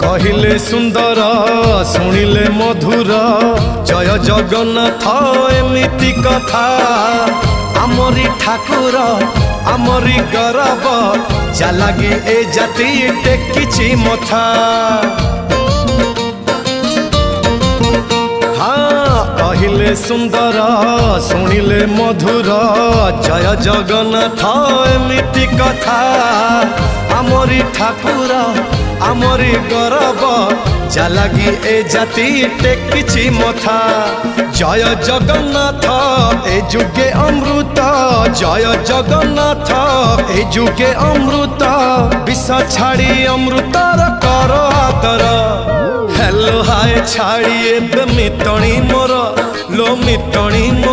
कहिले सुंदर शुणिले मधुर जय जगन्नाथ एमिति कथा आमरी ठाकुर आमरी गौरव जालागी ए जाति टेकिछि मथा। हाँ कहिले सुंदर शुणिले मधुर जय जगन्नाथ एमिति कथा आमरी ठाकुर आमरी गौरव जालागी ए जाति टेकिछि मथा। जय जगन्नाथ ए जुगे अमृत जय जगन्नाथ ए जुगे अमृत विष छाड़ी अमृतर कर आदर। हेलो हाय छाड़ी एबे मितणी मोर लो मितणी मोर